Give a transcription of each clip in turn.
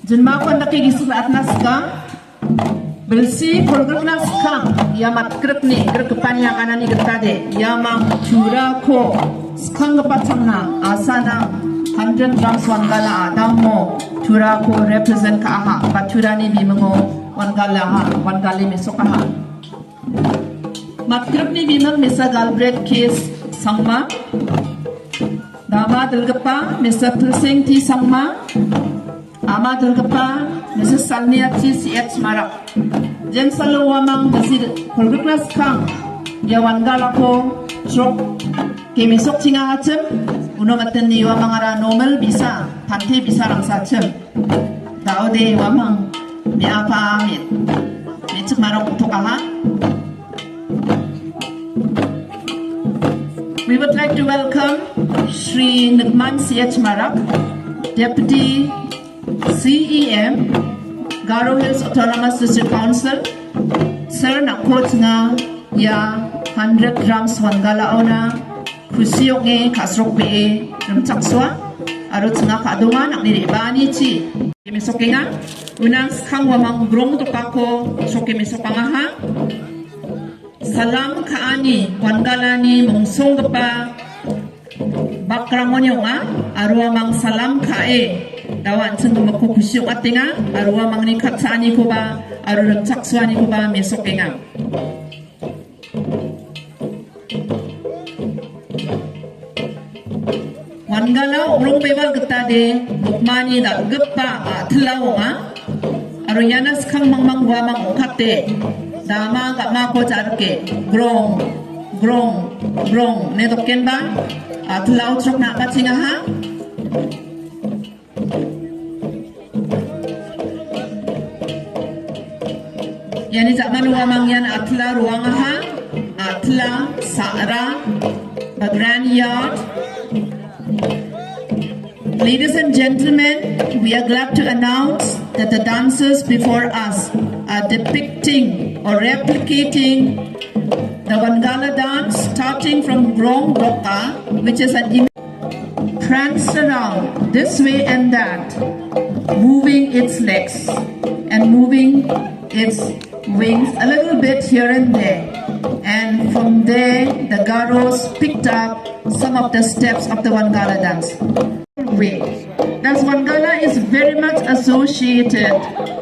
Jenmakon nakigisip at naska belsi kolgruk naska yamat krep ni krep kepanya kanan ni getade yamang cura ko skang kepacangna asana 100 grams wangala adammo cura ko represent ka aha pacura ni bimengo wangala ha wangali mesok aha mat krep ni bimeng mesa galbread case sangma dama delgepa mesa pilsing ti sangma ama delgepa mesa salnia ti ch marak jen salo wamang mesi kolgruknas kang ya wangala ko sok ke mesok cinga acem uno maten ni wamang ara normal bisa pante bisa rangsa acem daude wamang mi apa amit mecek marak untuk aha. We would like to welcome Shri Nirman C.H. Marak, Deputy CEM, Garo Hills Autonomous District Council. Sir, nakot nga ya 100 grams wangala ona kusiyok e kasrok pe rumchakswa arot nga kadungan ang niribani chi kimisoke nga unang skang wamang grong tokako so kimisokanga ha. Salam kaani Wangalani mungsong pa bakrangon yung arwa mang salam kae dawan sing makukusyong atinga arwa mang ni katsani ko ba arwa chakswani ko ba mesoke nga Wangala urong bewal getade mukmani da gepa tlaw arwa yanas kang mang wamang ukate dama gak mako jarke grong ne token ba atlau trok nak bacinga ha yani zaman wamang yan atla ruang ha atla sara a grand yard. Ladies and gentlemen, we are glad to announce that the dancers before us are depicting or replicating the Wangala dance starting from Grong Roka, which is an prance around this way and that, moving its legs and moving its wings a little bit here and there. And from there, the Garos picked up some of the steps of the Wangala dance. Thus Wangala is very much associated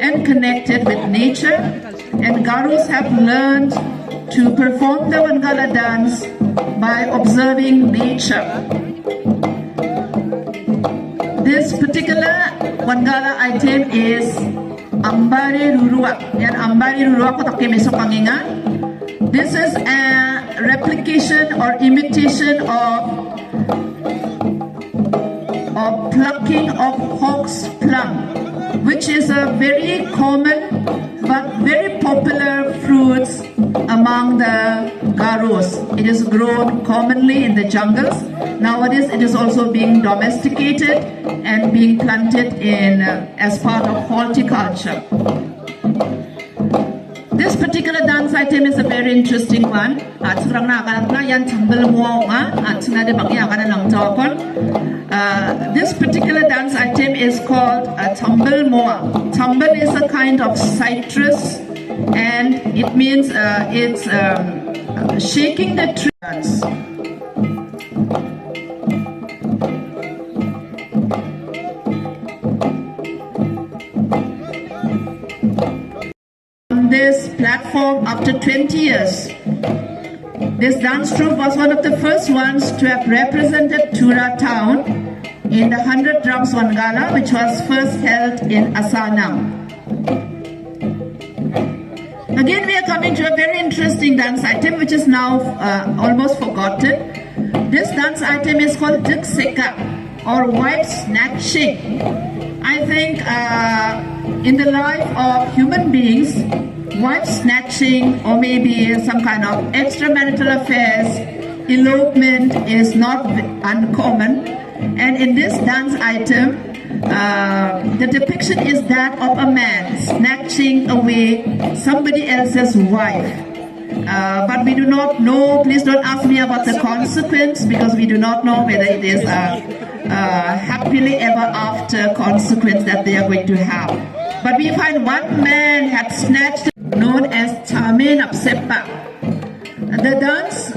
and connected with nature, and Garos have learned to perform the Wangala dance by observing nature. This particular Wangala item is Ambari Rurua. Yan Ambari Rurua ko takke meso panginga. This is a replication or imitation of plucking of hawk's plum, which is a very common but very popular fruit among the Garos. It is grown commonly in the jungles. Nowadays it is also being domesticated and being planted in as part of horticulture. This particular dance item is a very interesting one. This particular dance item is called a tumble moa. Tumble is a kind of citrus, and it means it's shaking the tree. This platform after 20 years. This dance troupe was one of the first ones to have represented Tura town in the 100 drums Wangala, which was first held in Asanam. Again, we are coming to a very interesting dance item which is now almost forgotten. This dance item is called Dik Seka or wife snatching. I think in the life of human beings, wife snatching or maybe some kind of extramarital affairs, elopement is not uncommon. And in this dance item, the depiction is that of a man snatching away somebody else's wife. But we do not know, please don't ask me about the consequence, because we do not know whether it is happily ever after consequence that they are going to have. But we find one man had snatched, known as Chame Napsepa. The dance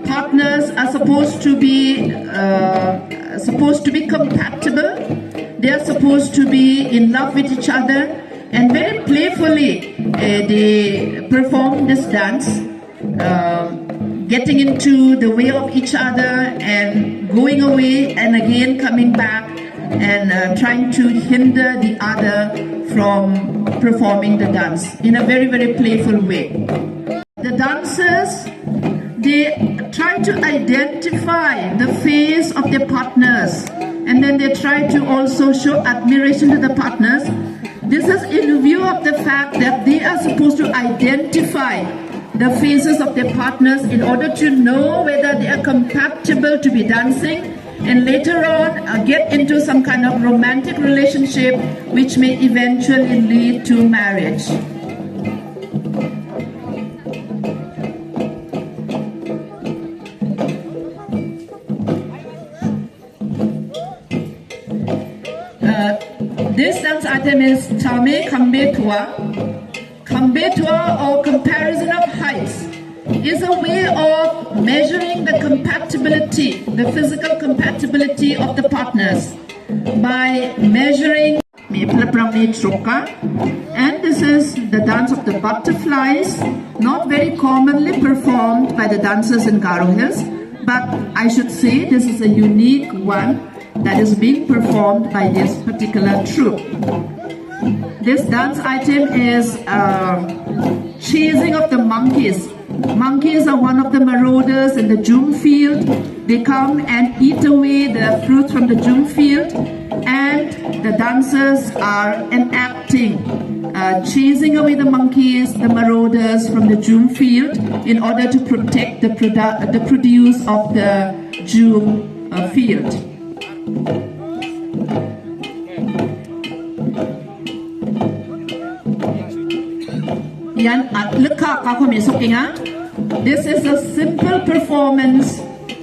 partners are supposed to be compatible. They are supposed to be in love with each other, and very playfully they perform this dance, getting into the way of each other and going away and again coming back and trying to hinder the other from performing the dance in a very, very playful way. The dancers, they try to identify the face of their partners, and then they try to also show admiration to the partners. This is in view of the fact that they are supposed to identify the faces of their partners in order to know whether they are compatible to be dancing, and later on get into some kind of romantic relationship which may eventually lead to marriage. This dance item is Chame Kambe Tua. Kambe Tua, or comparison of heights, is a way of measuring the compatibility, the physical compatibility of the partners by measuring. And this is the dance of the butterflies, not very commonly performed by the dancers in Garo Hills, but I should say this is a unique one that is being performed by this particular troupe. This dance item is chasing of the monkeys. Monkeys are one of the marauders in the jum field. They come and eat away the fruits from the jum field, and the dancers are enacting, chasing away the monkeys, the marauders from the jum field in order to protect the produce of the jum field. This is a simple performance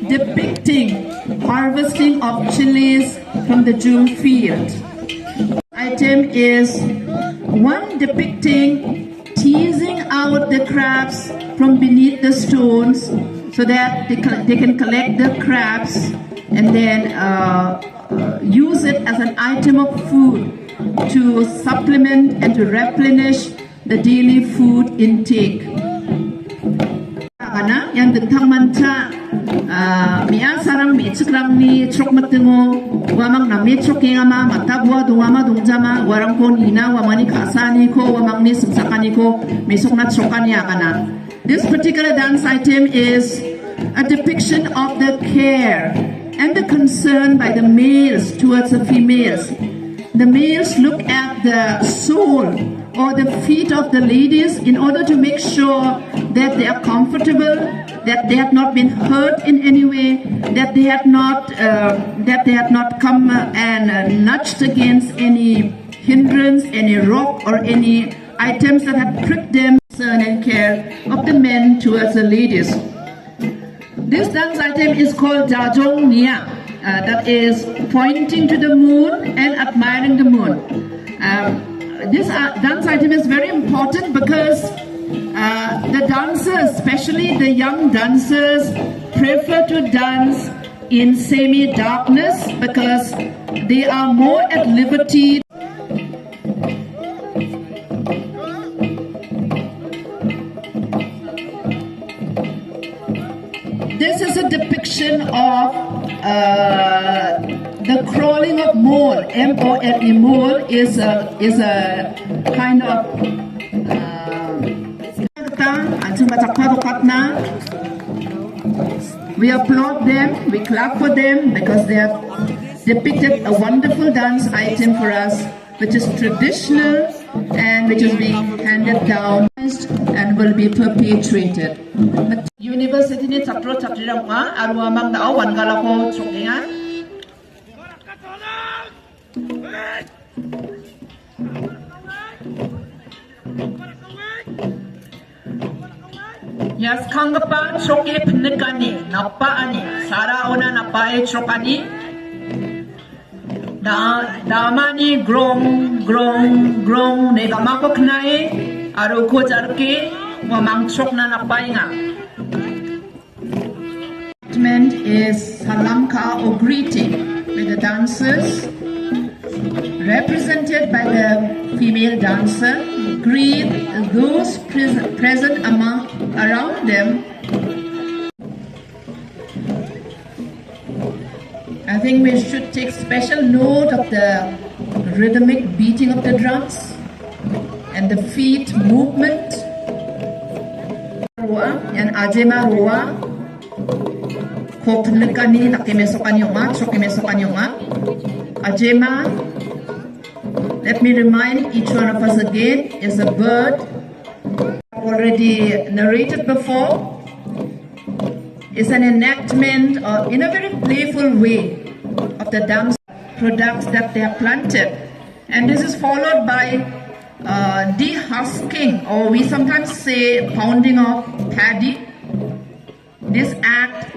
depicting harvesting of chilies from the jum field. Item is one depicting teasing out the crabs from beneath the stones so that they can collect the crabs and then use it as an item of food to supplement and to replenish the daily food intake. Yang tentang manca mia sarang mi cikrang ni trok matengo wamang na mi trok yang ama matabwa dungama dungjama warang kon ina wamani kasani ko wamang ni sumsakani ko mesok na trokani akana. This particular dance item is a depiction of the care and the concern by the males towards the females. The males look at the sole or the feet of the ladies in order to make sure that they are comfortable, that they have not been hurt in any way, that they had not come and nudged against any hindrance, any rock or any items that had pricked them. Concern and care of the men towards the ladies. This dance item is called Jajong Nia, that is pointing to the moon and admiring the moon. This dance item is very important because the dancers, especially the young dancers, prefer to dance in semi-darkness because they are more at liberty. This is a depiction of the crawling of mole. M-O-L-E, mole is a kind of we applaud them, we clap for them because they have depicted a wonderful dance item for us, which is traditional and which is being handed down and will be perpetuated. University ni chapter ma arwa mang da wan gala ko chokinga. Yes, kangapa choke pnekani napa ani sara ona napa e chokani Damani grong nega makok nae aru ko jarke wamang chok na napainga. Is salamka or greeting with the dancers represented by the female dancer greet those present around them. I think we should take special note of the rhythmic beating of the drums and the feet movement. And Ajema Roa Koknekani Takemesokanyoma, Chokemesokanyoma. Ajema, let me remind each one of us again, is a bird already narrated before. Is an enactment in a very playful way of the dance products that they have planted. And this is followed by dehusking, or we sometimes say pounding of paddy. This act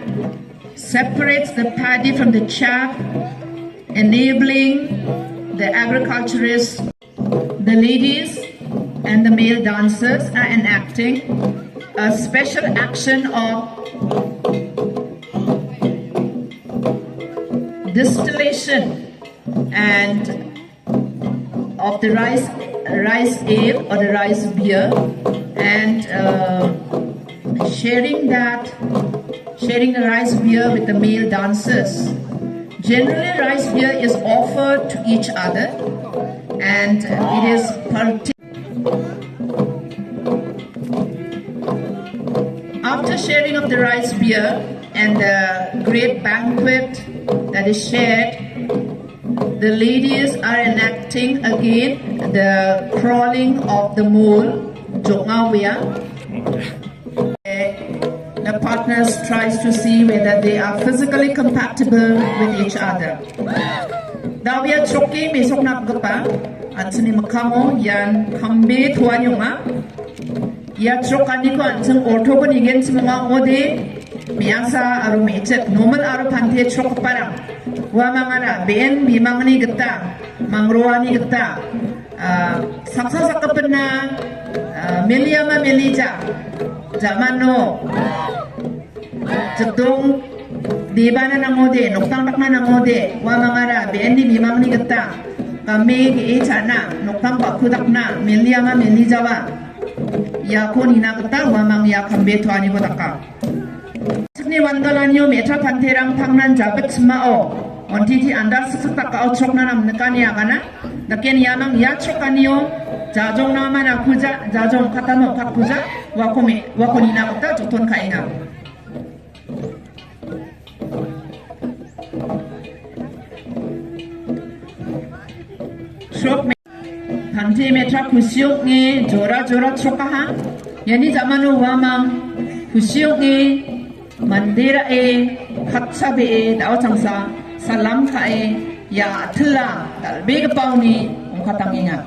separates the paddy from the chaff, enabling the agriculturists, the ladies and the male dancers are enacting a special action of distillation and of the rice ale or the rice beer, and sharing the rice beer with the male dancers. Generally, rice beer is offered to each other, and it is after sharing of the rice beer and the great banquet that is shared, the ladies are enacting again the crawling of the mole, Jongawea. The partners tries to see whether they are physically compatible with each other. Dawia choki mesok napgapa ansini makamo yan kambe tuanyoma. Ya chokani ko ansing ortho ko ningen simama ode miasa aru mecet normal aru pante chok parang wa mangara ben bimangni geta mangroani geta saksa sakapena meliama melija zamano jedong di bana namode noktang takna namode wa mangara ben di bimangni geta kame ge chana noktang bakudakna meliama melijawa ya ko nina geta wa mang ya kambe tuani ko taka Chibagre Wangalani metra panterang pangnan jabet semao ontiti anda sesetak kau chokna nam nekani agana daken yamang ya chokaniyo jajong nama na kuja jajong katano kat kuja wako nina kata joton kaina chok pante metra kusyok nge jora chokaha yani zamanu wamang kusyok nge mandira khatsabe daw changsa salam khae ya thla dalbe ga pawni ong khatanginga